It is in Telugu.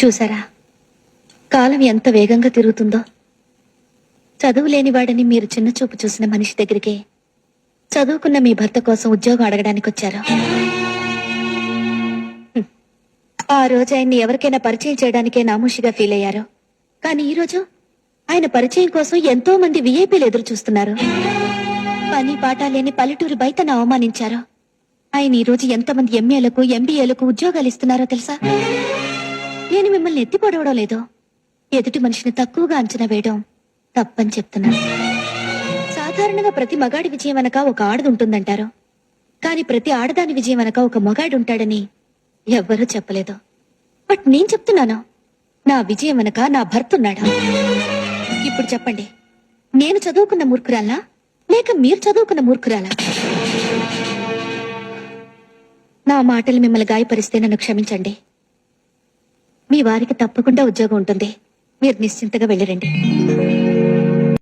చూసారా, కాలం ఎంత వేగంగా తిరుగుతుందో. చదువు లేనివాడని మీరు చిన్న చూపు చూసిన మనిషి దగ్గరికి చదువుకున్న మీ భర్త కోసం ఉద్యోగం అడగడానికి వచ్చారు. ఆ రోజు ఆయన్ని ఎవరికైనా పరిచయం చేయడానికే నామోషిగా ఫీల్ అయ్యారు. కానీ ఈ రోజు ఆయన పరిచయం కోసం ఎంతో మంది విఐపీలు ఎదురు చూస్తున్నారు. పని పాట లేని పల్లెటూరు బయటను అవమానించారు. ఆయన ఈ రోజు ఎంతమంది ఎంఏలకు ఎంబీఏలకు ఉద్యోగాలు ఇస్తున్నారో తెలుసా? నేను మిమ్మల్ని ఎత్తి పొడవడం లేదు, ఎదుటి మనిషిని తక్కువగా అంచనా వేయడం తప్పని చెప్తున్నాను. సాధారణంగా ప్రతి మగాడి విజయం వెనక ఒక ఆడది ఉంటుందంటారు. కానీ ప్రతి ఆడదాని విజయం వెనక ఒక మగాడు ఉంటాడని ఎవ్వరూ చెప్పలేదు. బట్ నేను చెప్తున్నాను, నా విజయం వెనక నా భర్త ఉన్నాడు. ఇప్పుడు చెప్పండి, నేను చదువుకున్న మూర్ఖురాలా లేక మీరు చదువుకున్న మూర్ఖురాలా? నా మాటలు మిమ్మల్ని గాయపరిస్తే నన్ను క్షమించండి. మీ వారికి తప్పకుండా ఉద్యోగం ఉంటుంది. మీరు నిశ్చింతగా వెళ్ళిరండి.